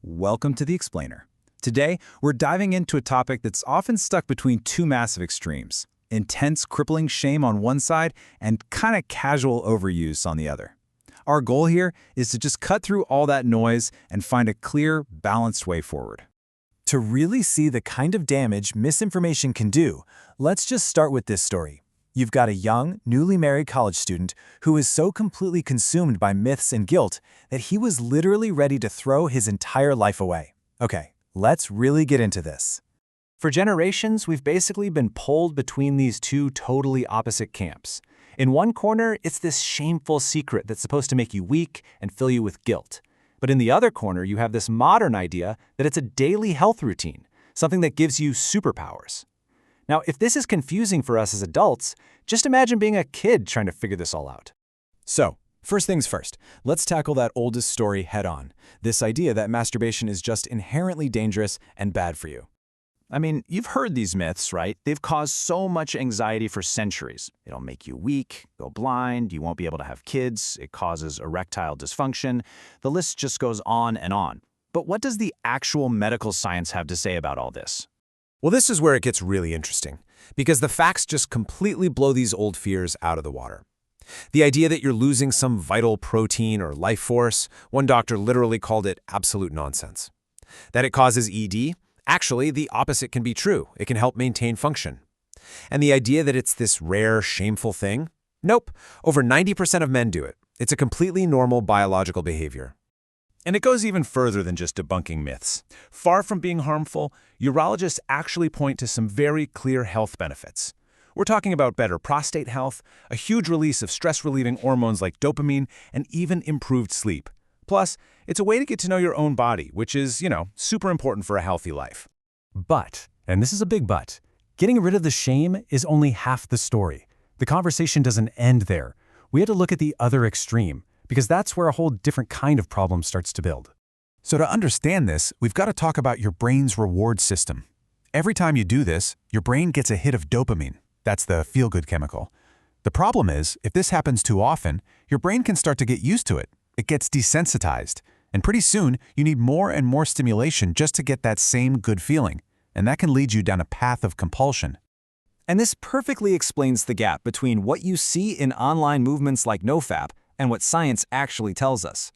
Welcome to The Explainer. Today, we're diving into a topic that's often stuck between two massive extremes: intense, crippling shame on one side and kind of casual overuse on the other. Our goal here is to just cut through all that noise and find a clear, balanced way forward. To really see the kind of damage misinformation can do, let's just start with this story. You've got a young, newly married college student who is so completely consumed by myths and guilt that he was literally ready to throw his entire life away. Okay, let's really get into this. For generations, we've basically been pulled between these two totally opposite camps. In one corner, it's this shameful secret that's supposed to make you weak and fill you with guilt. But in the other corner, you have this modern idea that it's a daily health routine, something that gives you superpowers. Now, if this is confusing for us as adults, just imagine being a kid trying to figure this all out. So, first things first, let's tackle that oldest story head-on, this idea that masturbation is just inherently dangerous and bad for you. I mean, you've heard these myths, right? They've caused so much anxiety for centuries. It'll make you weak, go blind, you won't be able to have kids, it causes erectile dysfunction. The list just goes on and on. But what does the actual medical science have to say about all this? Well, this is where it gets really interesting, because the facts just completely blow these old fears out of the water. The idea that you're losing some vital protein or life force, one doctor literally called it absolute nonsense. That it causes ED? Actually, the opposite can be true. It can help maintain function. And the idea that it's this rare, shameful thing? Nope. Over 90% of men do it. It's a completely normal biological behavior. And it goes even further than just debunking myths. Far from being harmful, urologists actually point to some very clear health benefits. We're talking about better prostate health, a huge release of stress-relieving hormones like dopamine, and even improved sleep. Plus, it's a way to get to know your own body, which is, super important for a healthy life. But, and this is a big but, getting rid of the shame is only half the story. The conversation doesn't end there. We had to look at the other extreme, because that's where a whole different kind of problem starts to build. So to understand this, we've got to talk about your brain's reward system. Every time you do this, your brain gets a hit of dopamine. That's the feel-good chemical. The problem is, if this happens too often, your brain can start to get used to it. It gets desensitized, and pretty soon you need more and more stimulation just to get that same good feeling, and that can lead you down a path of compulsion. And this perfectly explains the gap between what you see in online movements like NoFap and what science actually tells us.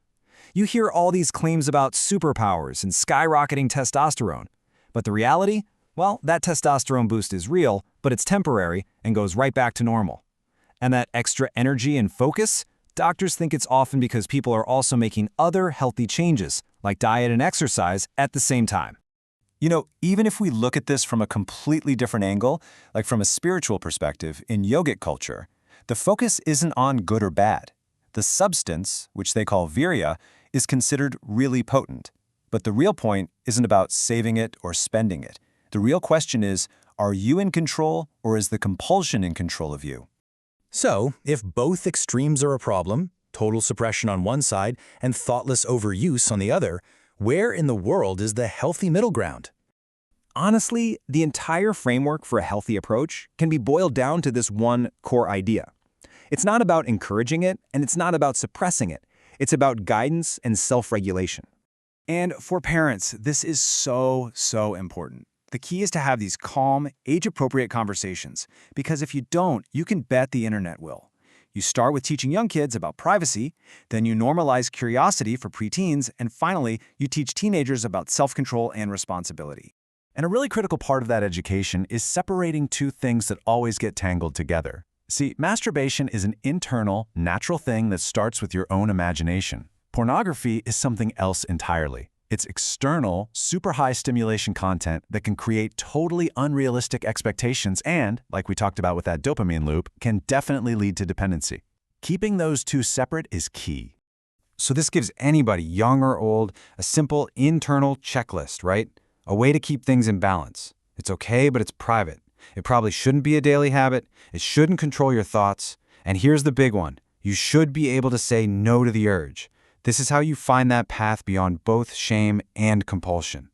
You hear all these claims about superpowers and skyrocketing testosterone, but the reality? Well, that testosterone boost is real, but it's temporary and goes right back to normal. And that extra energy and focus? Doctors think it's often because people are also making other healthy changes, like diet and exercise, at the same time. Even if we look at this from a completely different angle, like from a spiritual perspective, in yogic culture, the focus isn't on good or bad. The substance, which they call virya, is considered really potent. But the real point isn't about saving it or spending it. The real question is, are you in control or is the compulsion in control of you? So, if both extremes are a problem, total suppression on one side and thoughtless overuse on the other, where in the world is the healthy middle ground? Honestly, the entire framework for a healthy approach can be boiled down to this one core idea. It's not about encouraging it, and it's not about suppressing it. It's about guidance and self-regulation. And for parents, this is so important. The key is to have these calm, age-appropriate conversations, because if you don't, you can bet the internet will. You start with teaching young kids about privacy, then you normalize curiosity for preteens, and finally, you teach teenagers about self-control and responsibility. And a really critical part of that education is separating two things that always get tangled together. See, masturbation is an internal, natural thing that starts with your own imagination. Pornography is something else entirely. It's external, super high stimulation content that can create totally unrealistic expectations and, like we talked about with that dopamine loop, can definitely lead to dependency. Keeping those two separate is key. So this gives anybody, young or old, a simple internal checklist, right? A way to keep things in balance. It's okay, but it's private. It probably shouldn't be a daily habit. It shouldn't control your thoughts. And here's the big one. You should be able to say no to the urge. This is how you find that path beyond both shame and compulsion.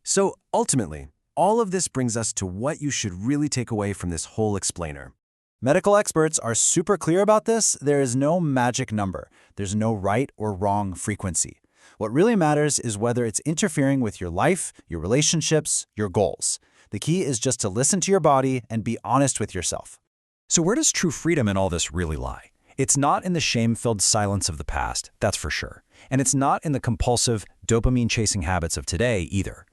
So ultimately, all of this brings us to what you should really take away from this whole explainer. Medical experts are super clear about this. There is no magic number. There's no right or wrong frequency. What really matters is whether it's interfering with your life, your relationships, your goals. The key is just to listen to your body and be honest with yourself. So where does true freedom in all this really lie? It's not in the shame-filled silence of the past, that's for sure. And it's not in the compulsive, dopamine-chasing habits of today either.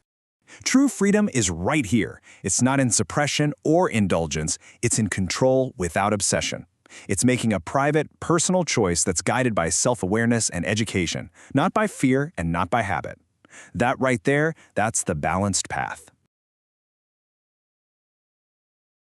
True freedom is right here. It's not in suppression or indulgence. It's in control without obsession. It's making a private, personal choice that's guided by self-awareness and education, not by fear and not by habit. That right there, that's the balanced path.